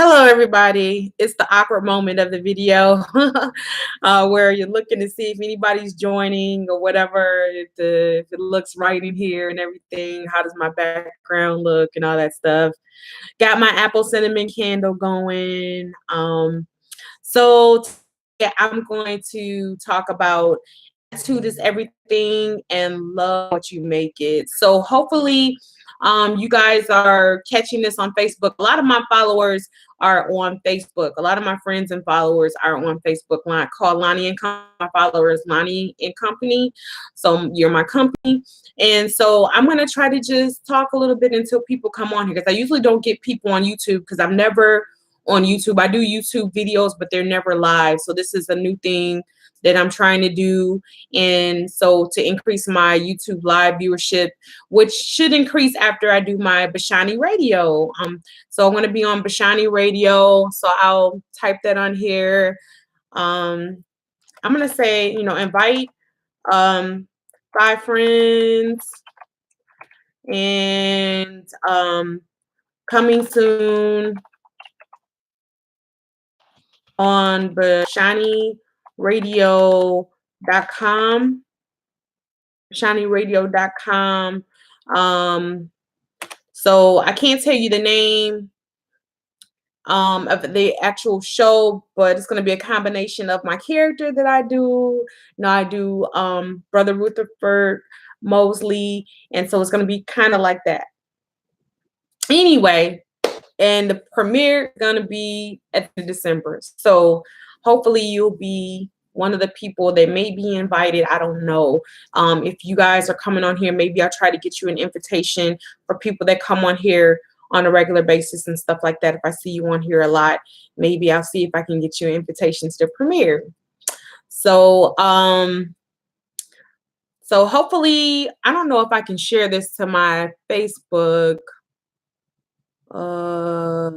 Hello, everybody. It's the awkward moment of the video where you're looking to see if anybody's joining or whatever, if it looks right in here and everything. How does my background look and all that stuff? Got my apple cinnamon candle going. So yeah, I'm going to talk about attitude is everything and love what you make it. So hopefully you guys are catching this on Facebook. A lot of my followers are on Facebook. A lot of my friends and followers are on Facebook. When I call Lonnie and Company, my followers Lonnie and Company. So you're my company. And so I'm going to try to just talk a little bit until people come on here, because I usually don't get people on YouTube because I'm never on YouTube. I do YouTube videos, but they're never live. So this is a new thing that I'm trying to do. And so to increase my YouTube live viewership, which should increase after I do my Bashani Radio. So I'm going to be on Bashani Radio. So I'll type that on here. I'm going to say, invite 5 friends and coming soon on BashaniRadio.com. BashaniRadio.com. So I can't tell you the name of the actual show, but it's going to be a combination of my character that I do. I do Brother Rutherford Mosley, and so it's going to be kind of like that. Anyway, and the premiere is going to be at the December. So hopefully you'll be one of the people that may be invited. I don't know. If you guys are coming on here, maybe I'll try to get you an invitation for people that come on here on a regular basis and stuff like that. If I see you on here a lot, maybe I'll see if I can get you invitations to premiere. So, so hopefully, I don't know if I can share this to my Facebook. I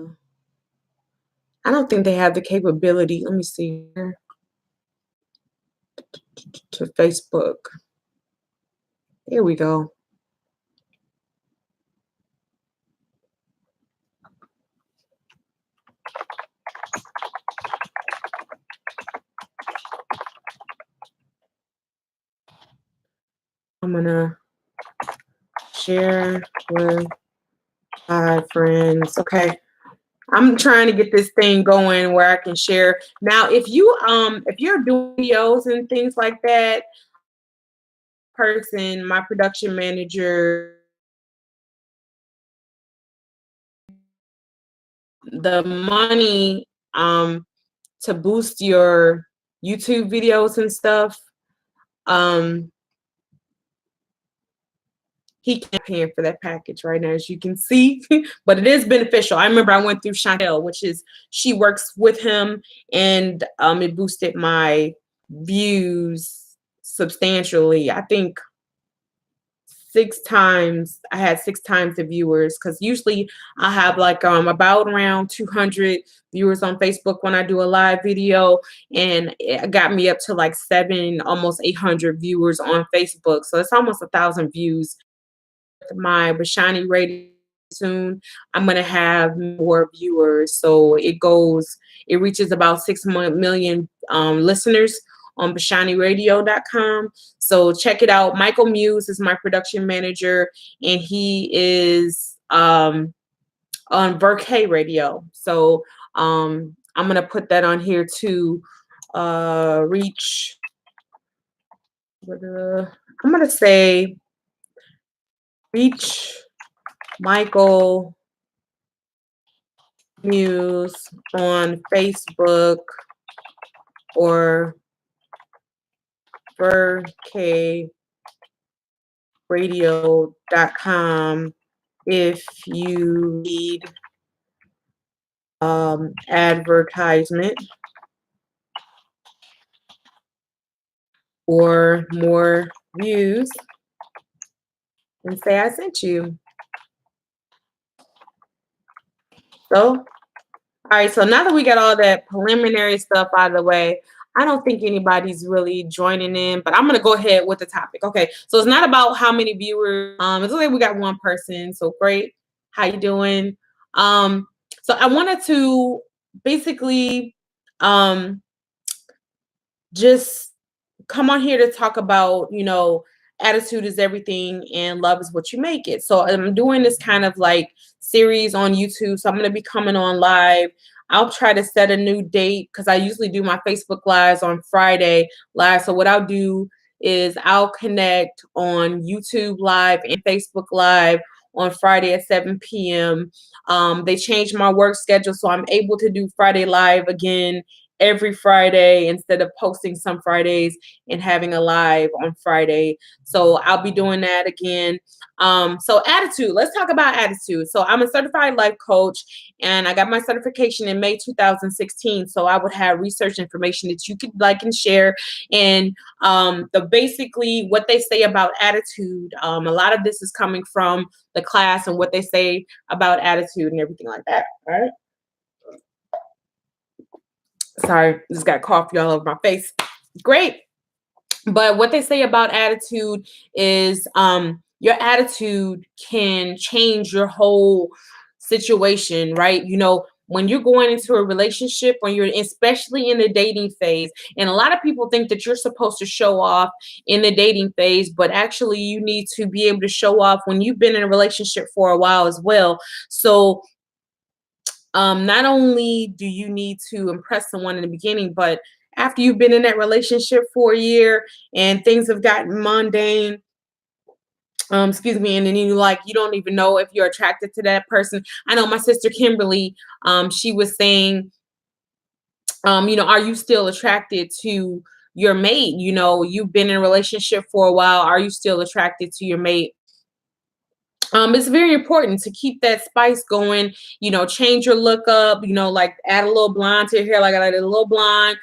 don't think they have the capability. Let me see here. To Facebook. Here we go. I'm gonna share with 5 friends. Okay. I'm trying to get this thing going where I can share. Now, if you're doing videos and things like that, my production manager, the money to boost your YouTube videos and stuff, he can't pay for that package right now, as you can see, but it is beneficial. I remember I went through Chantel, she works with him, and it boosted my views substantially. I think 6 times. I had 6 times the viewers, because usually I have like about around 200 viewers on Facebook when I do a live video, and it got me up to like 7, almost 800 viewers on Facebook. So it's almost 1,000 views. My Bashani Radio soon, I'm gonna have more viewers, so it reaches about 6 million listeners on BashaniRadio.com. So check it out. Michael Muse is my production manager, and he is on Verkay Radio. So I'm gonna put that on here to reach. I'm gonna say reach Michael Muse on Facebook or verkayradio.com if you need advertisement or more views, and say I sent you. So, all right, so now that we got all that preliminary stuff out of the way, I don't think anybody's really joining in, but I'm going to go ahead with the topic. Okay, so it's not about how many viewers. It's only we got 1 person, so great. How you doing? So I wanted to basically um, just come on here to talk about, attitude is everything and love is what you make it. So I'm doing this kind of like series on YouTube. So I'm going to be coming on live. I'll try to set a new date because I usually do my Facebook lives on Friday live. So what I'll do is I'll connect on YouTube live and Facebook live on Friday at 7 p.m. They changed my work schedule, so I'm able to do Friday live again every Friday instead of posting some Fridays and having a live on Friday. So I'll be doing that again. So attitude, let's talk about attitude. So I'm a certified life coach and I got my certification in May 2016. So I would have research information that you could like and share. And the basically what they say about attitude, a lot of this is coming from the class and what they say about attitude and everything like that. All right. Sorry, just got coffee all over my face. Great. But what they say about attitude is your attitude can change your whole situation, right? When you're going into a relationship, when you're especially in the dating phase, and a lot of people think that you're supposed to show off in the dating phase, but actually you need to be able to show off when you've been in a relationship for a while as well. So not only do you need to impress someone in the beginning, but after you've been in that relationship for a year and things have gotten mundane, excuse me, and then you don't even know if you're attracted to that person. I know my sister Kimberly, she was saying, are you still attracted to your mate? You've been in a relationship for a while. Are you still attracted to your mate? It's very important to keep that spice going, change your look up, like add a little blonde to your hair, like I did a little blonde,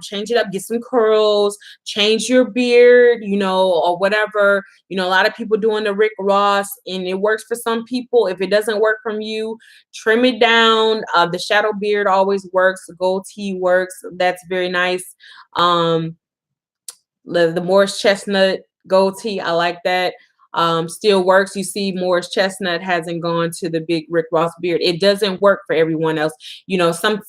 change it up, get some curls, change your beard, or whatever. A lot of people doing the Rick Ross and it works for some people. If it doesn't work from you, trim it down. The shadow beard always works. The goatee works. That's very nice. The Morris Chestnut goatee, I like that. Still works. You see, Morris Chestnut hasn't gone to the big Rick Ross beard. It doesn't work for everyone else. Some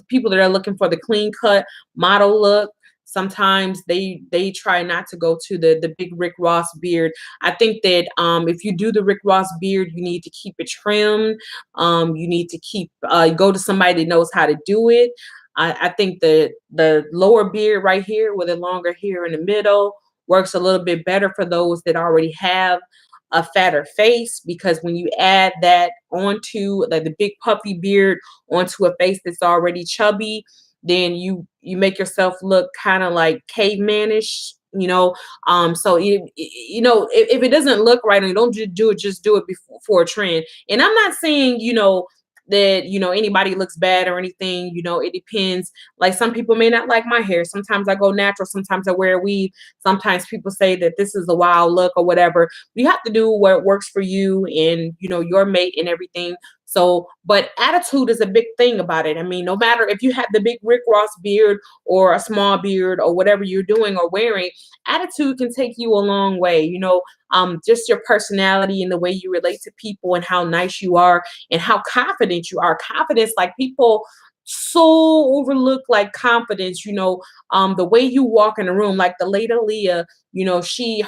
people that are looking for the clean cut model look, sometimes they try not to go to the big Rick Ross beard. I think that if you do the Rick Ross beard, you need to keep it trimmed. You need to go to somebody that knows how to do it. I think the lower beard right here with a longer hair in the middle works a little bit better for those that already have a fatter face, because when you add that onto like the big puffy beard onto a face that's already chubby, then you make yourself look kind of like cavemanish. So if it doesn't look right and you don't just do it before for a trend. And I'm not saying that anybody looks bad or anything. It depends. Like some people may not like my hair. Sometimes I go natural, sometimes I wear a weave. Sometimes people say that this is a wild look or whatever. You have to do what works for you and your mate and everything. So, but attitude is a big thing about it. I mean, no matter if you have the big Rick Ross beard or a small beard or whatever you're doing or wearing, attitude can take you a long way. Just your personality and the way you relate to people and how nice you are and how confident you are. Confidence, like people so overlook like confidence, the way you walk in a room, like the lady Leah,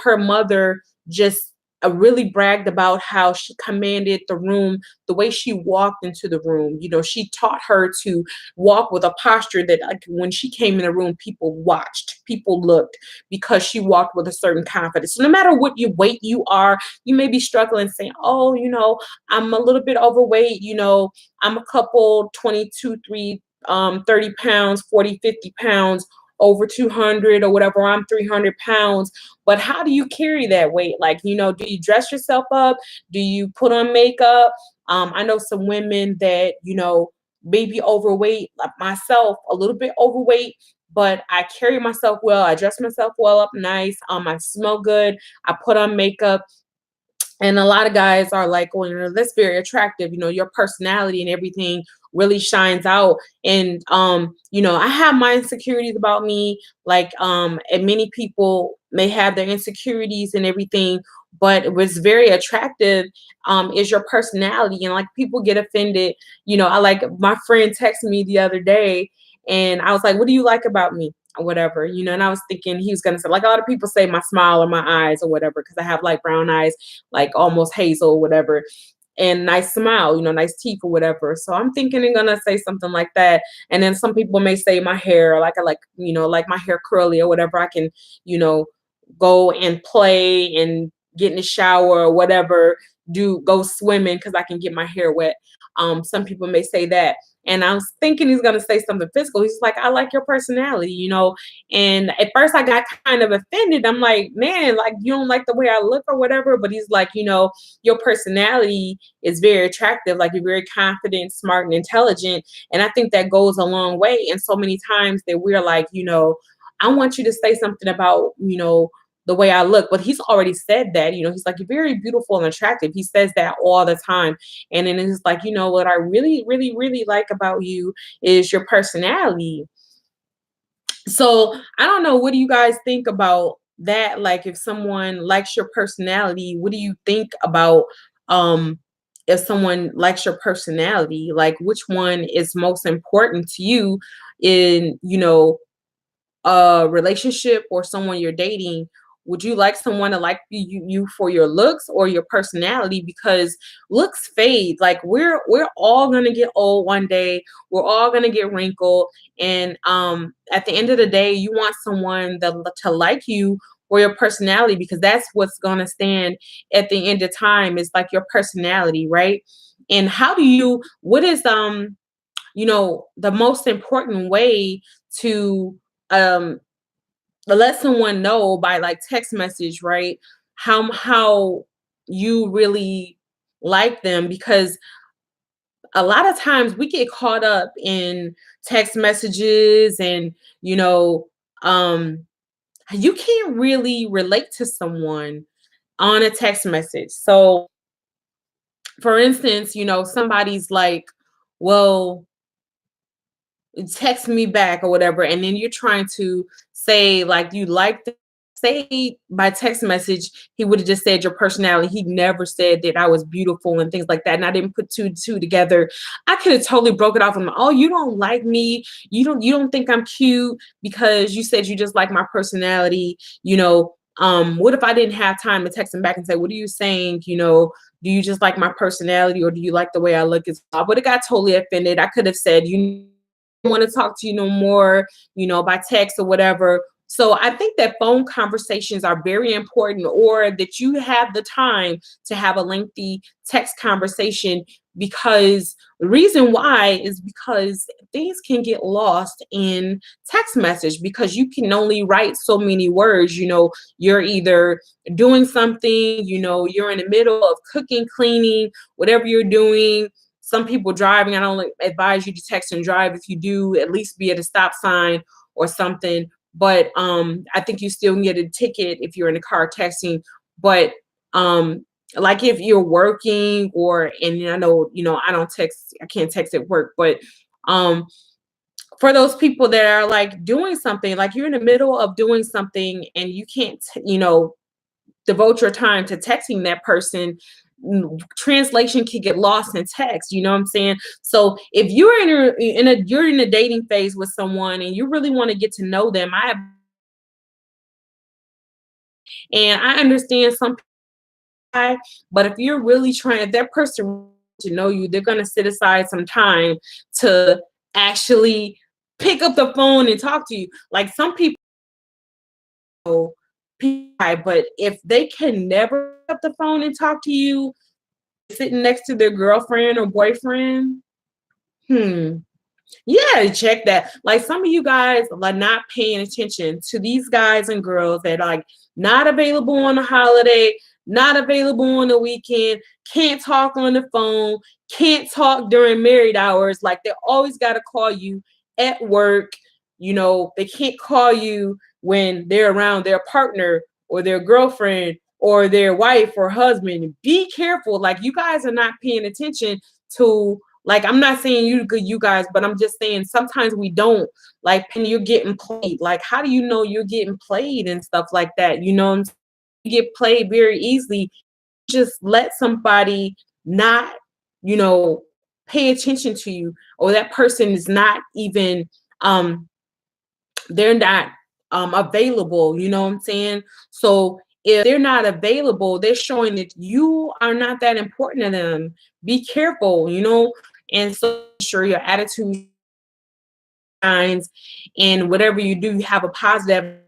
her mother just really bragged about how she commanded the room, the way she walked into the room. She taught her to walk with a posture that like when she came in the room, people watched, people looked, because she walked with a certain confidence. So no matter what your weight you are, you may be struggling saying, oh, I'm a little bit overweight, I'm a couple 22, 30 pounds, 40, 50 pounds over 200 or whatever, I'm 300 pounds. But how do you carry that weight? Like, do you dress yourself up? Do you put on makeup? I know some women that, maybe overweight, like myself, a little bit overweight, but I carry myself well. I dress myself well up nice. I smell good. I put on makeup. And a lot of guys are like, well, that's very attractive. Your personality and everything really shines out. And I have my insecurities about me, like and many people may have their insecurities and everything, but what's very attractive is your personality. And like people get offended. I like my friend texted me the other day and I was like, what do you like about me? Or whatever, and I was thinking he was gonna say, like a lot of people say my smile or my eyes or whatever, because I have like brown eyes, like almost hazel or whatever, and nice smile, nice teeth or whatever. So I'm thinking I'm gonna say something like that. And then some people may say my hair, like I like, like my hair curly or whatever. I can, you know, go and play and get in the shower or whatever, go swimming because I can get my hair wet. Some people may say that. And I was thinking he's gonna say something physical. He's like, I like your personality, And at first I got kind of offended. I'm like, man, like you don't like the way I look or whatever. But he's like, your personality is very attractive. Like you're very confident, smart, and intelligent. And I think that goes a long way. And so many times that we're like, I want you to say something about, the way I look. But he's already said that, he's like, you're very beautiful and attractive. He says that all the time. And then it's like, what I really, really, really like about you is your personality. So I don't know. What do you guys think about that? Like if someone likes your personality, what do you think about um if someone likes your personality? Like which one is most important to you in, a relationship or someone you're dating? Would you like someone to like you for your looks or your personality? Because looks fade. Like we're all gonna get old one day. We're all gonna get wrinkled. And at the end of the day, you want someone to like you for your personality, because that's what's gonna stand at the end of time, is like your personality, right? And what is the most important way to um let someone know by like text message, right? How you really like them, because a lot of times we get caught up in text messages and um you can't really relate to someone on a text message. So for instance, somebody's like, well, text me back or whatever, and then you're trying to say like you like the say by text message he would have just said your personality. He never said that I was beautiful and things like that, and I didn't put two and two together. I could have totally broke it off and, oh, you don't like me, you don't think I'm cute because you said you just like my personality. What if I didn't have time to text him back and say, what are you saying? Do you just like my personality, or do you like the way I look? I would have got totally offended. I could have said, want to talk to you no more, by text or whatever. So I think that phone conversations are very important, or that you have the time to have a lengthy text conversation, because the reason why is because things can get lost in text message, because you can only write so many words. You're either doing something, you're in the middle of cooking, cleaning, whatever you're doing. Some people driving, I don't advise you to text and drive. If you do, at least be at a stop sign or something. But I think you still can get a ticket if you're in the car texting. But like if you're working, and I know, I don't text, I can't text at work, but for those people that are like doing something, like you're in the middle of doing something and you can't, devote your time to texting that person, translation can get lost in text. You know what I'm saying? So if you're you're in a dating phase with someone and you really want to get to know them, I understand some people, but if you're really trying, if that person to know you, they're gonna set aside some time to actually pick up the phone and talk to you. Like some people, but if they can never pick up the phone and talk to you, sitting next to their girlfriend or boyfriend, yeah, check that. Like some of you guys are not paying attention to these guys and girls that are like not available on a holiday, not available on the weekend, can't talk on the phone, can't talk during married hours. Like they always got to call you at work. They can't call you when they're around their partner or their girlfriend or their wife or husband. Be careful. Like you guys are not paying attention to Like, I'm not saying you guys, but I'm just saying sometimes we don't. Like, when you're getting played, like, how do you know you're getting played and stuff like that? You know, you get played very easily. Just let somebody not, you know, pay attention to you, or that person is not even they're not available, you know what I'm saying? So if they're not available, they're showing that you are not that important to them. Be careful, you know, and so sure your attitude shines, and whatever you do, you have a positive.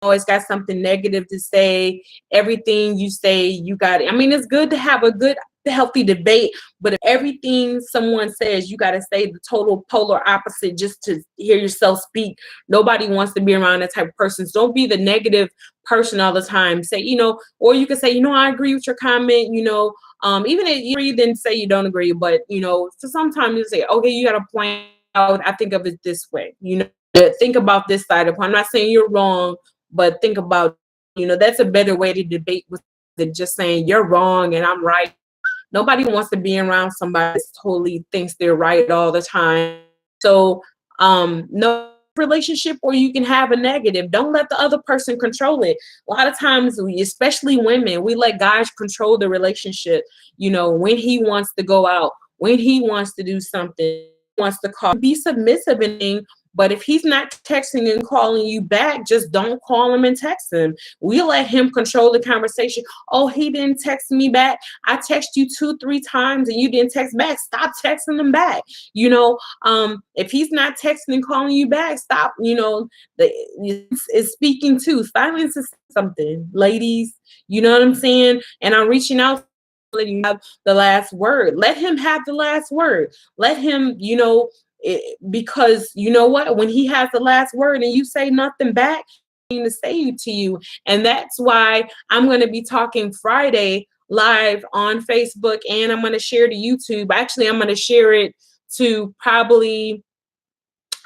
Always got something negative to say. Everything you say, you got it. I mean, it's good to have a good, healthy debate, but if everything someone says, you got to say the total polar opposite just to hear yourself speak. Nobody wants to be around that type of person. So don't be the negative person all the time. Say, you know, or you can say, you know, I agree with your comment, you know, even if you agree, then say you don't agree, but, you know, so sometimes you say, okay, you got a point out. I think of it this way, you know, think about this side of it. I'm not saying you're wrong, but think about, you know, that's a better way to debate with than just saying you're wrong and I'm right. Nobody wants to be around somebody that totally thinks they're right all the time. So no relationship, or you can have a negative. Don't let the other person control it. A lot of times, especially women, we let guys control the relationship. You know, when he wants to go out, when he wants to do something, wants to call, be submissive and, but if he's not texting and calling you back, just don't call him and text him. We let him control the conversation. Oh, he didn't text me back. I text you 2-3 times and you didn't text back. Stop texting him back. You know, if he's not texting and calling you back, stop. You know, is speaking too. Silence is something, ladies. You know what I'm saying? And I'm reaching out. You have the last word. Let him have the last word. Let him, you know, because you know what, when he has the last word and you say nothing back, to say to you. And that's why I'm going to be talking Friday live on Facebook, and I'm going to share to YouTube. Actually, I'm going to share it to probably,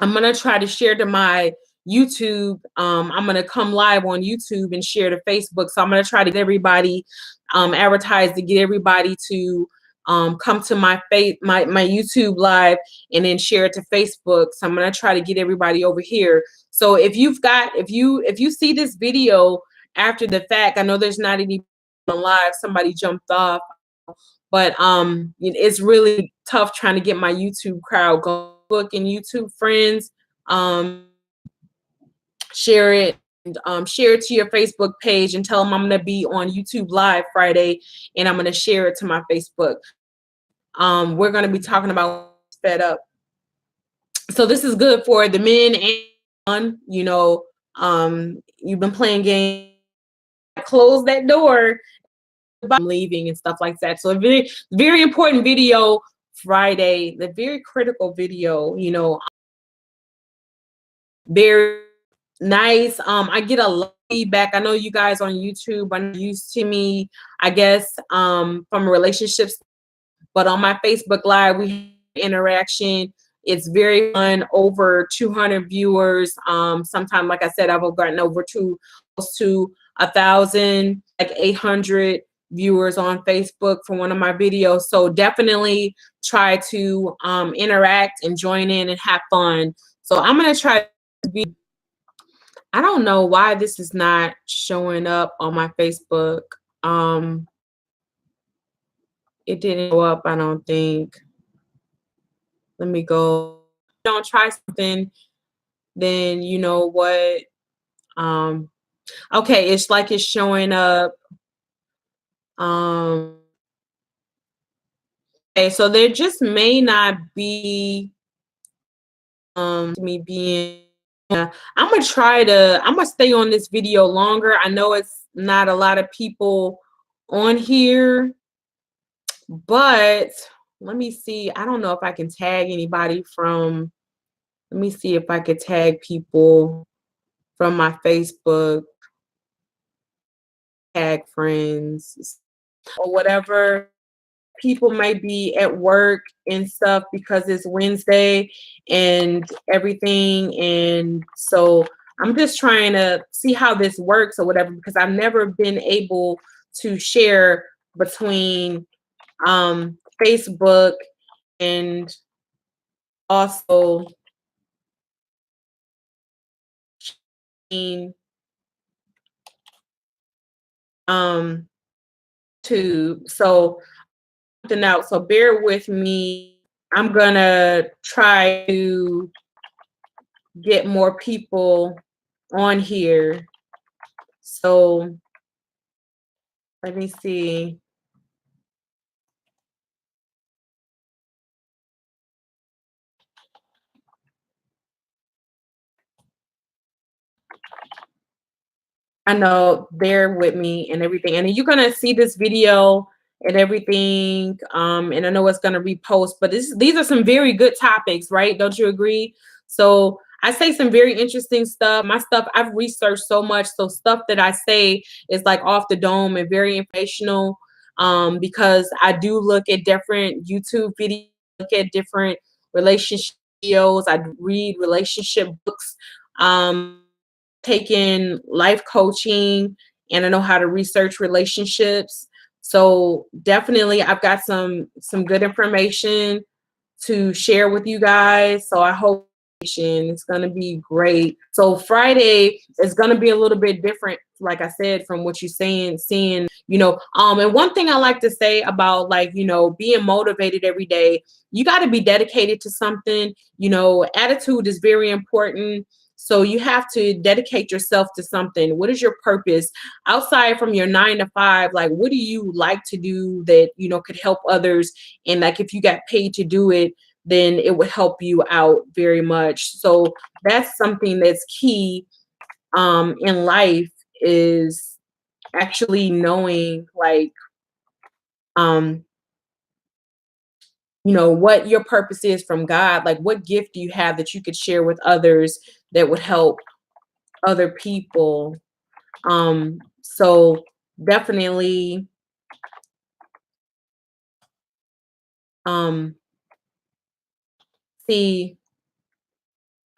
I'm going to try to share to my YouTube. I'm going to come live on YouTube and share to Facebook. So I'm going to try to get everybody advertise, to get everybody to come to my YouTube live and then share it to Facebook. So I'm going to try to get everybody over here. So if you see this video after the fact, I know there's not any live, somebody jumped off, but it's really tough trying to get my YouTube crowd going. Book and YouTube friends, share it. Share it to your Facebook page and tell them I'm going to be on YouTube live Friday, and I'm going to share it to my Facebook. We're going to be talking about fed up. So this is good for the men and, you know, you've been playing games, close that door, I'm leaving and stuff like that. So a very, very important video Friday, the very critical video, you know, very nice. I get a lot of feedback. I know you guys on YouTube are used to me, I guess, from relationships, but on my Facebook Live, we have interaction. It's very fun. Over 200 viewers. Sometimes, like I said, I've gotten over close to 1,000, like 800 viewers on Facebook for one of my videos. So definitely try to interact and join in and have fun. So I'm gonna try to be. I don't know why this is not showing up on my Facebook. It didn't go up, I don't think. Let me go. Don't try something, then you know what? Okay, it's like it's showing up. Okay, so there just may not be me being. I'm gonna stay on this video longer. I know it's not a lot of people on here, but let me see. I don't know if I can tag anybody from, let me see if I could tag people from my Facebook, tag friends or whatever. People might be at work and stuff because it's Wednesday and everything. And so I'm just trying to see how this works or whatever, because I've never been able to share between Facebook and also um tube. So something out. So bear with me. I'm gonna try to get more people on here. So let me see. I know, bear with me and everything. And you're gonna see this video and everything. And I know it's gonna repost, but these are some very good topics, right? Don't you agree? So I say some very interesting stuff. My stuff, I've researched so much. So stuff that I say is like off the dome and very informational. Because I do look at different YouTube videos, look at different relationship videos, I read relationship books. Taken life coaching, and I know how to research relationships. So definitely I've got some good information to share with you guys. So I hope it's going to be great. So Friday is going to be a little bit different, like I said, from what you're saying, seeing, and one thing I like to say about, like, being motivated every day, you got to be dedicated to something. Attitude is very important. So you have to dedicate yourself to something. What is your purpose outside from your 9 to 5? Like, what do you like to do that, could help others? And like, if you got paid to do it, then it would help you out very much. So that's something that's key in life, is actually knowing, like, um, what your purpose is from God. Like, what gift do you have that you could share with others that would help other people? So definitely, um, see,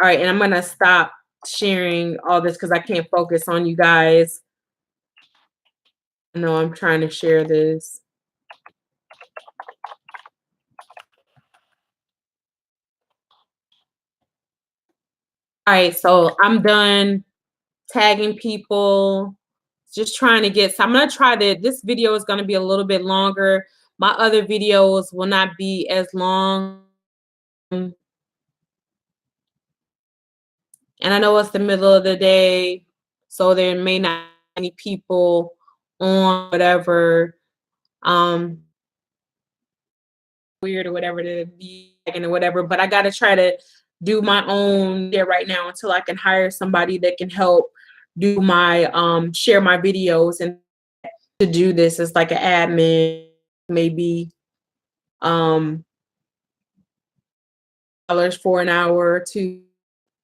all right, and I'm gonna stop sharing all this because I can't focus on you guys. I know I'm trying to share this. All right, so I'm done tagging people, just trying to get, so I'm gonna try to, this video is gonna be a little bit longer. My other videos will not be as long. And I know it's the middle of the day, so there may not be any people on, whatever. Weird or whatever to be and whatever, but I got to try to do my own there right now until I can hire somebody that can help do my share my videos. And to do this as like an admin, maybe dollars for an hour or two,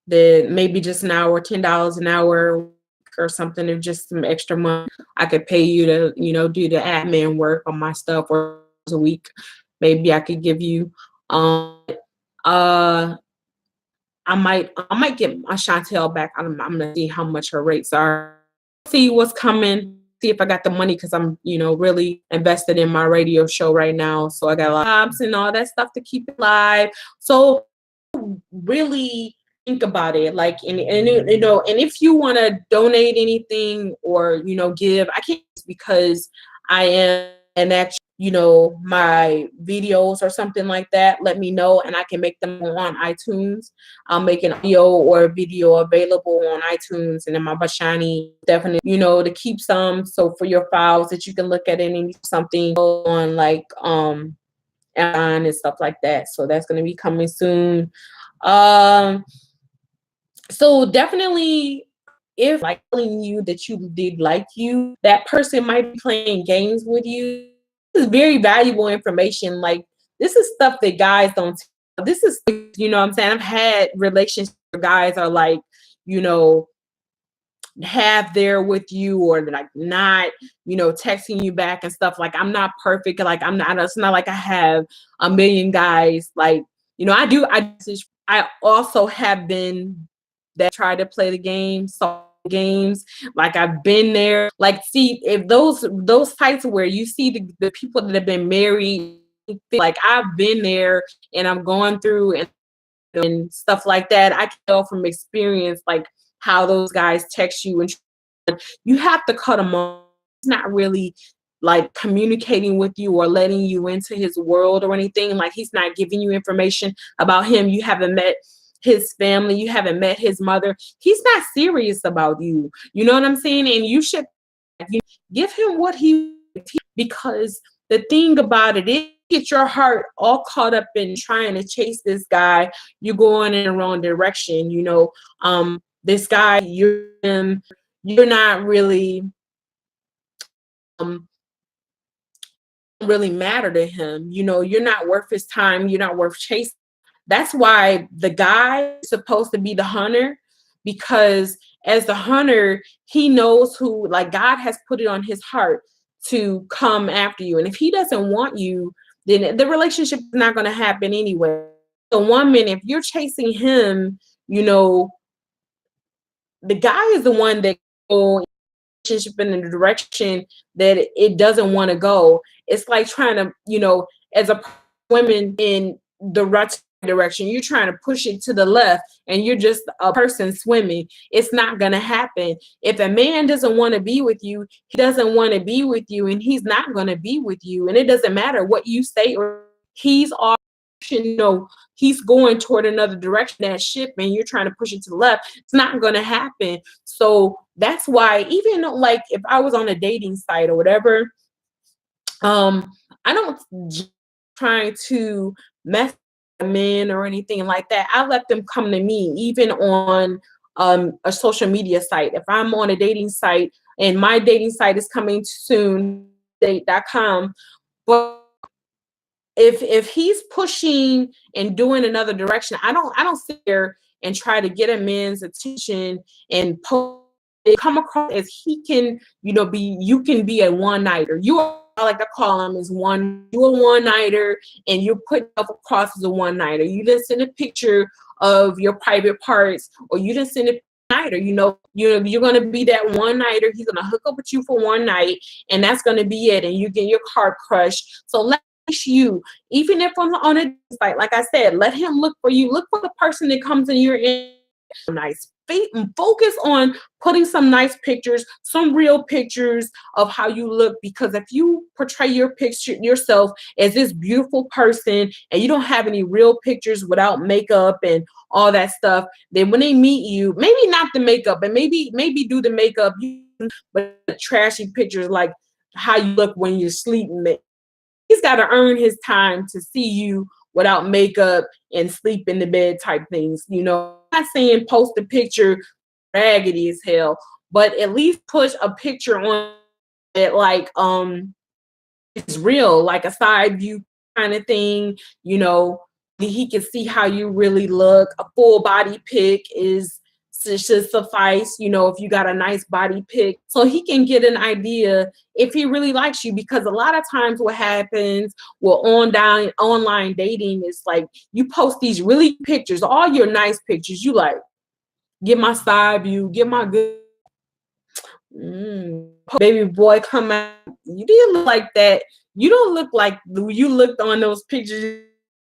that maybe just an hour, $10 an hour or something, or just some extra money I could pay you to, do the admin work on my stuff, or a week. Maybe I could give you uh I might get my Chantel back. I'm gonna see how much her rates are. See what's coming. See if I got the money, because I'm really invested in my radio show right now. So I got a lot of jobs and all that stuff to keep it live. So really think about it, like, and and if you want to donate anything or give, I can't, because I am an actual, my videos or something like that, let me know and I can make them on iTunes. I'll make an audio or a video available on iTunes and in my Bashani, definitely, to keep some, so for your files that you can look at it and something on, like, and stuff like that. So that's going to be coming soon. So definitely, if like telling you that you did like you, that person might be playing games with you. This is very valuable information. Like, this is stuff that guys don't tell. This is, what I'm saying, I've had relationships where guys are like, have there with you, or like not, texting you back and stuff. Like, I'm not perfect. Like, I'm not, it's not like I have a million guys. Like, I also have been that try to play the game, so games, like I've been there. Like, see, if those sites where you see the people that have been married like I've been there and I'm going through and stuff like that. I can tell from experience, like how those guys text you and you have to cut them off. It's not really like communicating with you or letting you into his world or anything. Like he's not giving you information about him. You haven't met his family. You haven't met his mother. He's not serious about you. You know what I'm saying? And you should give him what he, because the thing about it is, get your heart all caught up in trying to chase this guy, you're going in the wrong direction. You know, this guy, you're not really really matter to him. You know, you're not worth his time. You're not worth chasing. That's why the guy is supposed to be the hunter, because as the hunter, he knows who, like God has put it on his heart to come after you. And if he doesn't want you, then the relationship is not going to happen anyway. The woman, if you're chasing him, you know, the guy is the one that go relationship in the direction that it doesn't want to go. It's like trying to, you know, as a woman in the right direction, you're trying to push it to the left and you're just a person swimming. It's not going to happen. If a man doesn't want to be with you, he doesn't want to be with you, and he's not going to be with you. And it doesn't matter what you say, or he's all, you know, he's going toward another direction, that ship, and you're trying to push it to the left. It's not going to happen. So that's why, even like if I was on a dating site or whatever, I don't trying to mess with men or anything like that. I let them come to me, even on a social media site. If I'm on a dating site and my dating site is coming soon, date.com, but if he's pushing and doing another direction, I don't sit there and try to get a man's attention and come across as he can, you know, you can be a one-nighter. You are, I like to call him, is you're a one-nighter, and you're putting yourself across as a one-nighter. You didn't send a picture of your private parts, or you didn't send a nighter. You know, you're gonna be that one-nighter. He's gonna hook up with you for one night, and that's gonna be it. And you get your heart crushed. So let you, even if on a site, like I said, let him look for you. Look for the person that comes in your nice. Focus on putting some nice pictures, some real pictures of how you look, because if you portray your picture yourself as this beautiful person and you don't have any real pictures without makeup and all that stuff, then when they meet you, maybe not the makeup, and maybe do the makeup, but trashy pictures like how you look when you're sleeping. He's got to earn his time to see you without makeup and sleep in the bed type things. You know, I'm not saying post a picture raggedy as hell, but at least push a picture on it like it's real, like a side view kind of thing. You know, he can see how you really look. A full body pic should suffice, you know, if you got a nice body pic, so he can get an idea if he really likes you. Because a lot of times what happens with online dating is like you post these really pictures, all your nice pictures, you like, get my side view, get my good baby boy, come out. You didn't look like that. You don't look like you looked on those pictures.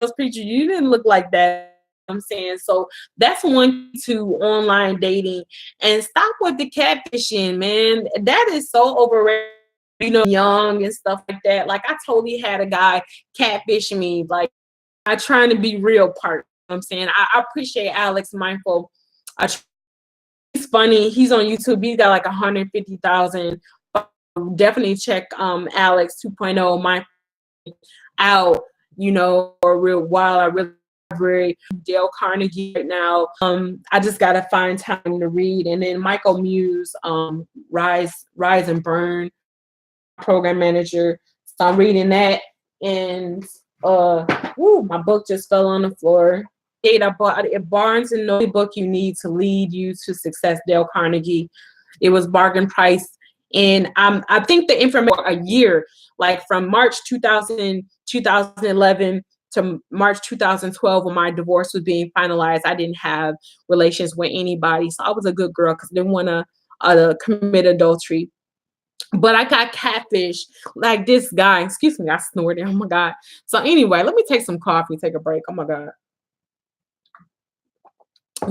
You didn't look like that. I'm saying, so that's one to online dating, and stop with the catfishing, man. That is so overrated. You know, young and stuff like that. Like I totally had a guy catfishing me. Like I trying to be real part. You know what I'm saying, I appreciate Alex Mindful. He's funny. He's on YouTube. He's got like 150,000. Definitely check Alex 2.0 Mindful out. You know, for a real while. I really Dale Carnegie right now. I just gotta find time to read. And then Michael Muse, Rise and Burn, program manager. So I'm reading that, and my book just fell on the floor. I bought it, Barnes and Noble book you need to lead you to success, Dale Carnegie. It was bargain price. And I think the information a year, like from March 2011 to March 2012, when my divorce was being finalized, I didn't have relations with anybody. So I was a good girl because I didn't want to commit adultery. But I got catfish like this guy. Excuse me, I snorted. Oh my God. So anyway, let me take some coffee, take a break. Oh my God.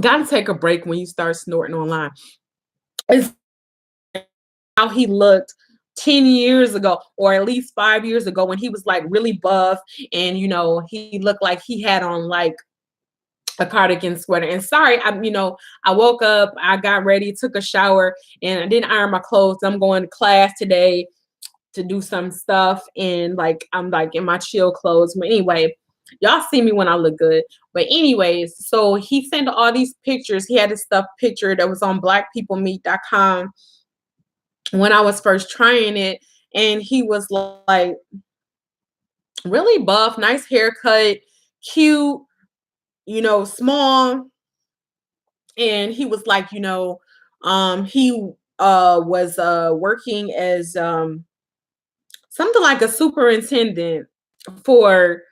Gotta take a break when you start snorting online. It's how he looked 10 years ago, or at least 5 years ago, when he was like really buff, and he looked like he had on like a cardigan sweater. And sorry, I woke up, I got ready, took a shower, and I didn't iron my clothes. I'm going to class today to do some stuff, and like I'm like in my chill clothes. But anyway, y'all see me when I look good. But anyways, so he sent all these pictures. He had this stuff picture that was on blackpeoplemeet.com when I was first trying it, and he was like really buff, nice haircut, cute, small. And he was like, he was working as something like a superintendent for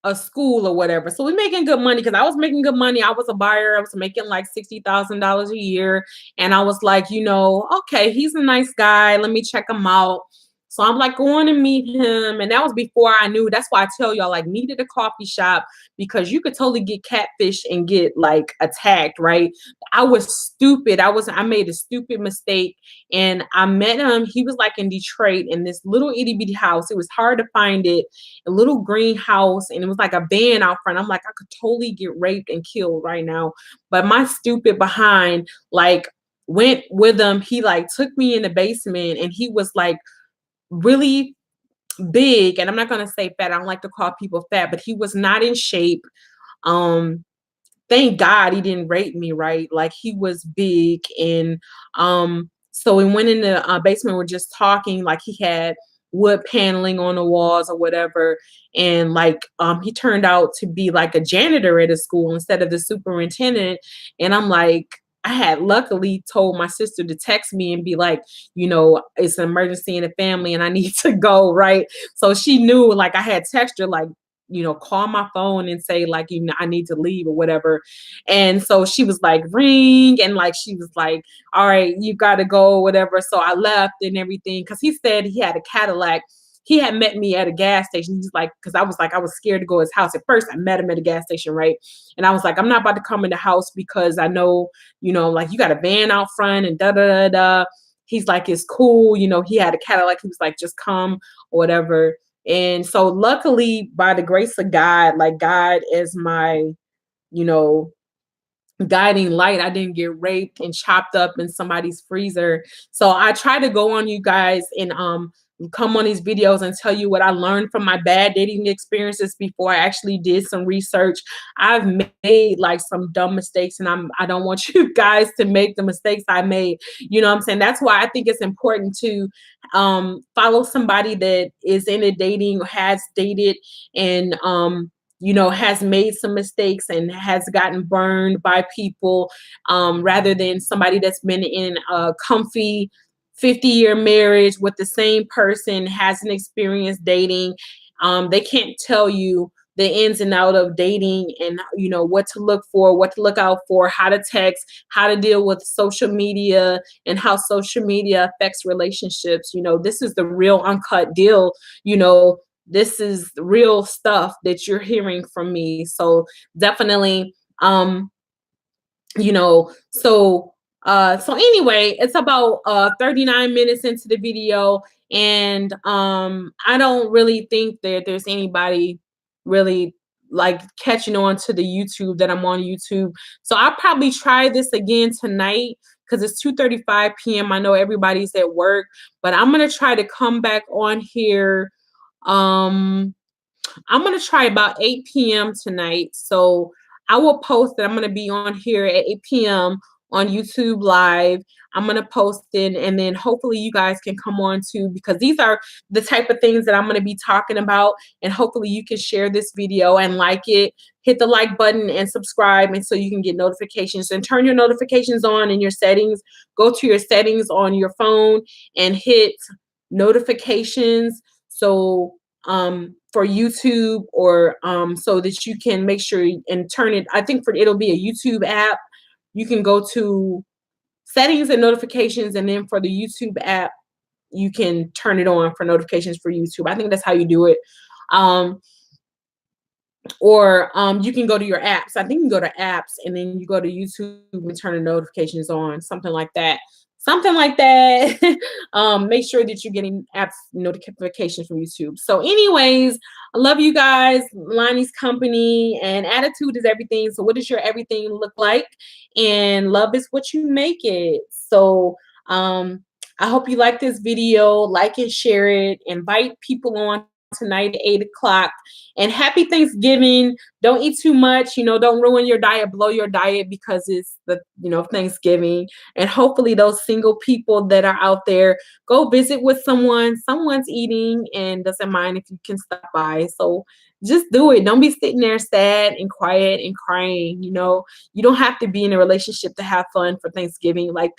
a school or whatever. So we're making good money, because I was making good money. I was a buyer. I was making like $60,000 a year. And I was like, okay, he's a nice guy. Let me check him out. So I'm like going to meet him. And that was before I knew. That's why I tell y'all, like, meet at a coffee shop, because you could totally get catfish and get like attacked, right? I was stupid. I made a stupid mistake, and I met him. He was like in Detroit, in this little itty bitty house. It was hard to find it, a little greenhouse, and it was like a van out front. I'm like, I could totally get raped and killed right now. But my stupid behind like went with him. He like took me in the basement, and he was like really big. And I'm not gonna say fat. I don't like to call people fat, but he was not in shape. Um, thank God he didn't rape me, right? Like, he was big. And so we went in the basement, we're just talking, like he had wood paneling on the walls or whatever. And like he turned out to be like a janitor at a school instead of the superintendent. And I'm like, I had luckily told my sister to text me and be like, it's an emergency in the family and I need to go, right? So she knew, like, I had texted her like, call my phone and say like, I need to leave or whatever. And so she was like, ring. And like, she was like, all right, you got to go, whatever. So I left and everything. Cause he said he had a Cadillac. He had met me at a gas station. He's like, cause I was scared to go to his house. At first I met him at a gas station, right? And I was like, I'm not about to come in the house because I know, like you got a van out front and da da da da. He's like, it's cool. He had a Cadillac. He was like, just come or whatever. And so luckily, by the grace of God, like God is my, you know, guiding light, I didn't get raped and chopped up in somebody's freezer. So I try to go on you guys and come on these videos and tell you what I learned from my bad dating experiences before I actually did some research. I've made like some dumb mistakes, and I don't want you guys to make the mistakes I made. You know what I'm saying? That's why I think it's important to follow somebody that is in a dating or has dated and has made some mistakes and has gotten burned by people, rather than somebody that's been in a comfy 50-year marriage with the same person, hasn't experienced dating. They can't tell you the ins and out of dating, and what to look for, what to look out for, how to text, how to deal with social media, and how social media affects relationships. This is the real uncut deal. This is real stuff that you're hearing from me. So definitely, so anyway, it's about 39 minutes into the video, and I don't really think that there's anybody really like catching on to the YouTube that I'm on YouTube. So I'll probably try this again tonight because it's 2:35 p.m. I know everybody's at work, but I'm gonna try to come back on here. I'm going to try about 8 p.m. tonight. So I will post that I'm going to be on here at 8 p.m. on YouTube Live. I'm going to post it, and then hopefully you guys can come on too, because these are the type of things that I'm going to be talking about. And hopefully you can share this video and like it, hit the like button and subscribe, and so you can get notifications, and turn your notifications on in your settings. Go to your settings on your phone and hit notifications. So for YouTube, or so that you can make sure and turn it. I think it'll be a YouTube app. You can go to settings and notifications, and then for the YouTube app, you can turn it on for notifications for YouTube. I think that's how you do it. Um, or you can go to your apps. I think you can go to apps and then you go to YouTube and turn the notifications on, something like that. Something like that. Make sure that you're getting apps notifications from YouTube. So, anyways, I love you guys. Lonnie's company and attitude is everything. So, what does your everything look like? And love is what you make it. So, I hope you like this video. Like and share it. Invite people on tonight at 8 o'clock. And happy Thanksgiving. Don't eat too much, don't ruin your diet, blow your diet because it's the, Thanksgiving. And hopefully those single people that are out there, go visit with someone's eating and doesn't mind if you can stop by. So just do it. Don't be sitting there sad and quiet and crying. You don't have to be in a relationship to have fun for Thanksgiving. Like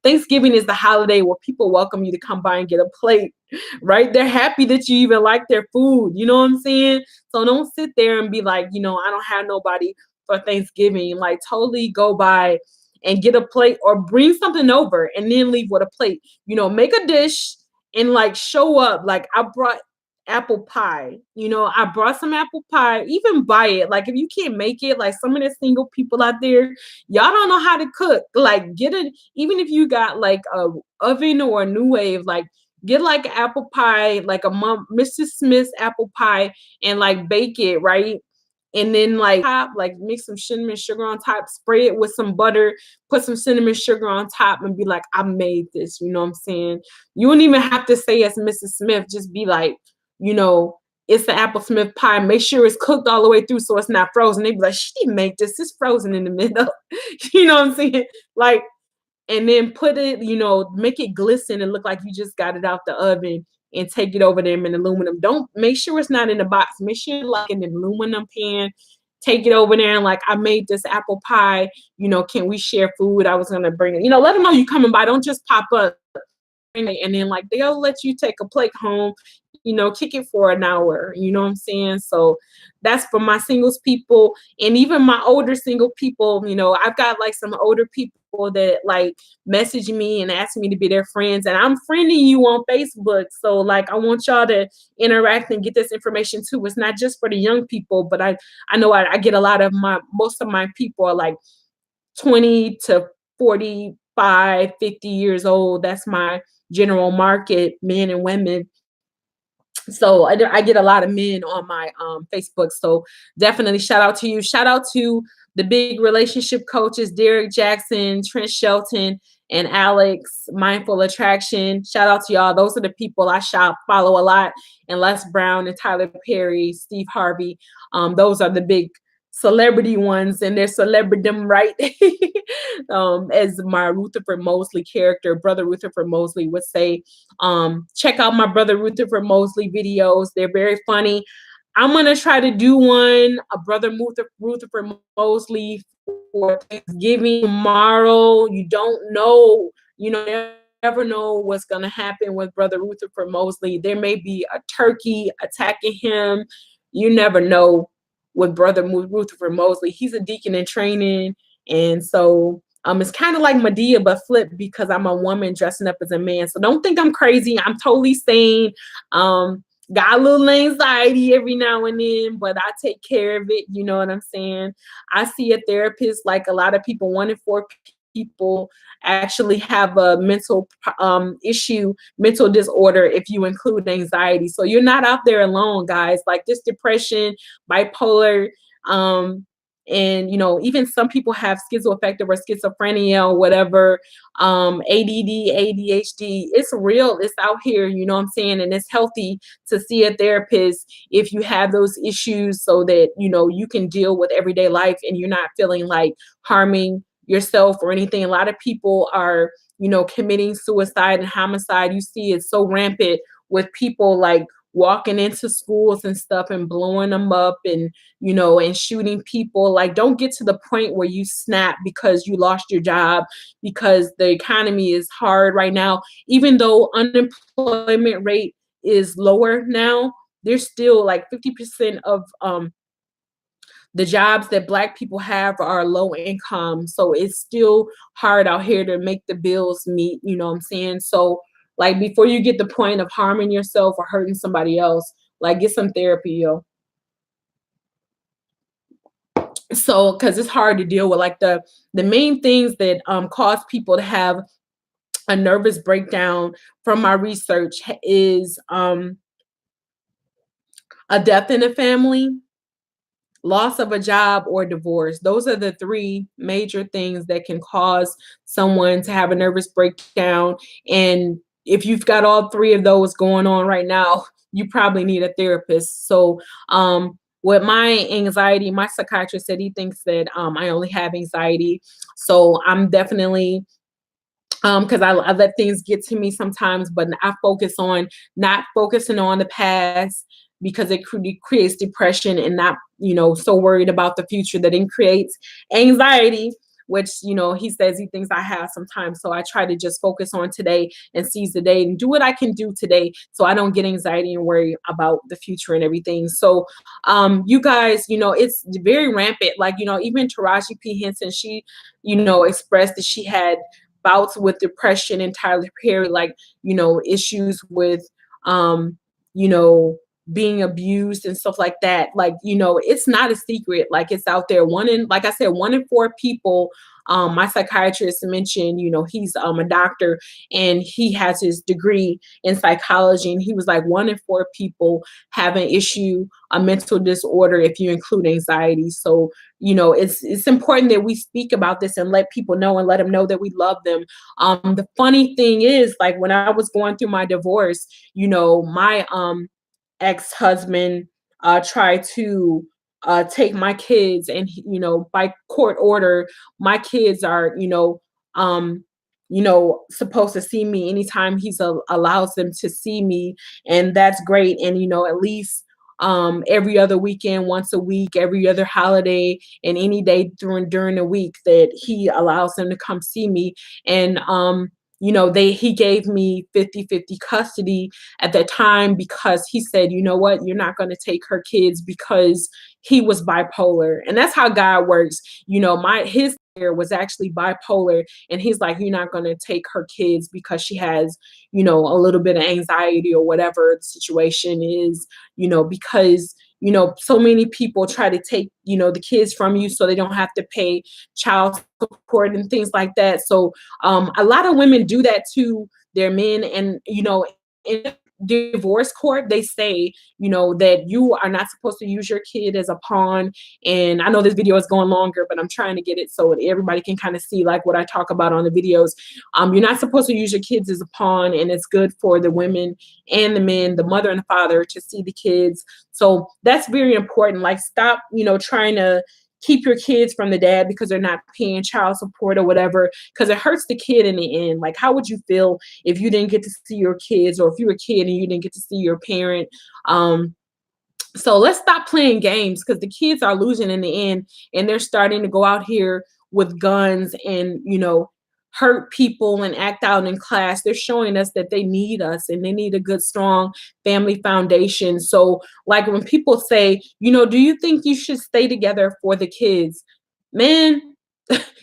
Thanksgiving is the holiday where people welcome you to come by and get a plate, right? They're happy that you even like their food. You know what I'm saying? So don't sit there and be like, I don't have nobody for Thanksgiving. Like totally go by and get a plate or bring something over and then leave with a plate. Make a dish and like show up. Like I brought apple pie. I brought some apple pie. Even buy it. Like if you can't make it, like some of the single people out there, y'all don't know how to cook. Like get it. Even if you got like a oven or a New Wave, like get like apple pie, like a Mrs. Smith's apple pie, and like bake it, right? And then like mix some cinnamon sugar on top, spray it with some butter, put some cinnamon sugar on top, and be like, I made this. You know what I'm saying? You wouldn't even have to say it's Mrs. Smith. Just be like, it's the Apple Smith pie. Make sure it's cooked all the way through so it's not frozen. They'd be like, she didn't make this. It's frozen in the middle. You know what I'm saying? Like, and then put it, make it glisten and look like you just got it out the oven and take it over there in aluminum. Don't make sure it's not in the box. Make sure it's like in an aluminum pan. Take it over there and like, I made this apple pie. Can we share food? I was going to bring it. Let them know you coming by. Don't just pop up. And then like they'll let you take a plate home, kick it for an hour. You know what I'm saying? So that's for my singles people and even my older single people. I've got like some older people that like message me and ask me to be their friends, and I'm friending you on Facebook. So like I want y'all to interact and get this information too. It's not just for the young people, but I know I get a lot of most of my people are like 20 to 45, 50 years old. That's my general market, men and women. So I get a lot of men on my Facebook. So definitely shout out to you. Shout out to the big relationship coaches, Derek Jackson, Trent Shelton, and Alex, Mindful Attraction. Shout out to y'all. Those are the people I follow a lot. And Les Brown and Tyler Perry, Steve Harvey. Those are the big celebrity ones, and they're celebridom, right? As my Rutherford Mosley character, Brother Rutherford Mosley, would say. Check out my Brother Rutherford Mosley videos. They're very funny. I'm going to try to do one, a Brother Rutherford Mosley for Thanksgiving tomorrow. You don't know, never know what's going to happen with Brother Rutherford Mosley. There may be a turkey attacking him. You never know with Brother Rutherford Mosley. He's a deacon in training. And so it's kind of like Medea, but flipped because I'm a woman dressing up as a man. So don't think I'm crazy. I'm totally sane. Got a little anxiety every now and then, but I take care of it. You know what I'm saying? I see a therapist like a lot of people, 1 in 4 people actually have a mental issue, mental disorder, if you include anxiety. So you're not out there alone, guys. Like this depression, bipolar, and even some people have schizoaffective or schizophrenia or whatever, ADD, ADHD. It's real. It's out here. You know what I'm saying? And it's healthy to see a therapist if you have those issues, so that you can deal with everyday life and you're not feeling like harming yourself or anything. A lot of people are committing suicide and homicide. You see it so rampant with people like walking into schools and stuff and blowing them up and and shooting people. Like, don't get to the point where you snap because you lost your job, because the economy is hard right now. Even though unemployment rate is lower now, there's still like 50% of the jobs that Black people have are low income. So it's still hard out here to make the bills meet, you know what I'm saying? So Like before you get the point of harming yourself or hurting somebody else, like get some therapy, yo. So, because it's hard to deal with, like the main things that cause people to have a nervous breakdown from my research is a death in the family, loss of a job, or divorce. Those are the three major things that can cause someone to have a nervous breakdown. And if you've got all three of those going on right now, you probably need a therapist. So, with my anxiety, my psychiatrist said he thinks that I only have anxiety. So I'm definitely because I let things get to me sometimes, but I focus on not focusing on the past because it creates depression, and not, so worried about the future that it creates anxiety, which, he says he thinks I have sometimes. So I try to just focus on today and seize the day and do what I can do today so I don't get anxiety and worry about the future and everything. So, you guys, it's very rampant. Like, even Taraji P. Henson, she, expressed that she had bouts with depression, and Tyler Perry, like, issues with, you know, being abused and stuff like that. Like, it's not a secret. Like, it's out there. Like I said, 1 in 4 people, my psychiatrist mentioned, he's a doctor and he has his degree in psychology. And he was like, 1 in 4 people have an issue, a mental disorder, if you include anxiety. So, it's important that we speak about this and let people know and let them know that we love them. The funny thing is, like, when I was going through my divorce, my ex-husband tried to take my kids, and by court order, my kids are um supposed to see me anytime he's allows them to see me, and that's great. And at least every other weekend, once a week, every other holiday, and any day during the week that he allows them to come see me. And he gave me 50-50 custody at that time, because he said, you know what, you're not going to take her kids, because he was bipolar. And that's how God works. His was actually bipolar, and he's like, you're not going to take her kids because she has a little bit of anxiety or whatever the situation is, because so many people try to take the kids from you so they don't have to pay child support and things like that. So a lot of women do that to their men. And in divorce court, they say that you are not supposed to use your kid as a pawn. And I know this video is going longer, but I'm trying to get it so everybody can kind of see like what I talk about on the videos. You're not supposed to use your kids as a pawn, and it's good for the women and the men, the mother and the father, to see the kids. So that's very important. Like, stop trying to keep your kids from the dad because they're not paying child support or whatever, because it hurts the kid in the end. Like, how would you feel if you didn't get to see your kids, or if you were a kid and you didn't get to see your parent? So let's stop playing games, because the kids are losing in the end, and they're starting to go out here with guns and hurt people and act out in class. They're showing us that they need us, and they need a good, strong family foundation. So, like, when people say, do you think you should stay together for the kids? Man,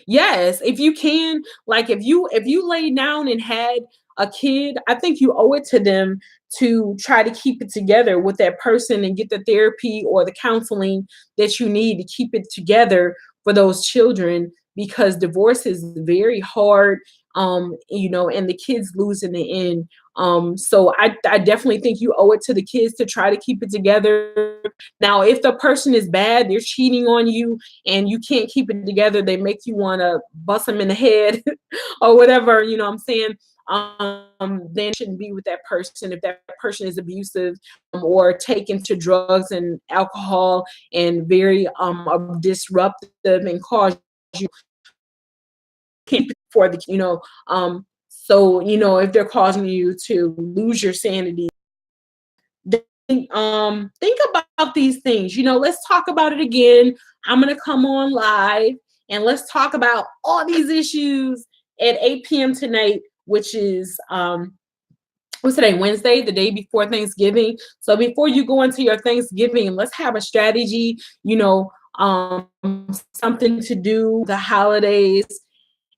yes, if you can. Like, if you lay down and had a kid, I think you owe it to them to try to keep it together with that person and get the therapy or the counseling that you need to keep it together for those children, because divorce is very hard, and the kids lose in the end. So I definitely think you owe it to the kids to try to keep it together. Now, if the person is bad, they're cheating on you, and you can't keep it together, they make you want to bust them in the head or whatever, I'm saying, then shouldn't be with that person. If that person is abusive, or taken to drugs and alcohol, and very disruptive, and cause you keep for the so if they're causing you to lose your sanity, think about these things. Let's talk about it again. I'm gonna come on live, and let's talk about all these issues at 8 p.m. tonight, which is what's today, Wednesday, the day before Thanksgiving. So before you go into your Thanksgiving, let's have a strategy, something to do the holidays,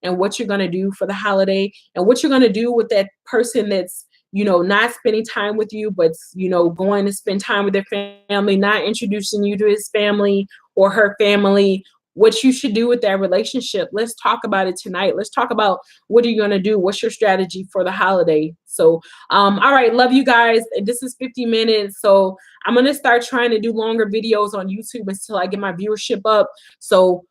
and what you're going to do for the holiday, and what you're going to do with that person that's you know, not spending time with you, but, you know, going to spend time with their family, not introducing you to his family or her family, what you should do with that relationship. Let's talk about it tonight. Let's talk about what are you going to do? What's your strategy for the holiday? So, all right. Love you guys. This is 50 minutes. So I'm going to start trying to do longer videos on YouTube until I get my viewership up. So,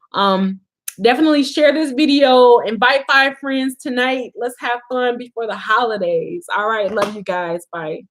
definitely share this video, invite 5 friends tonight. Let's have fun before the holidays. All right. Love you guys. Bye.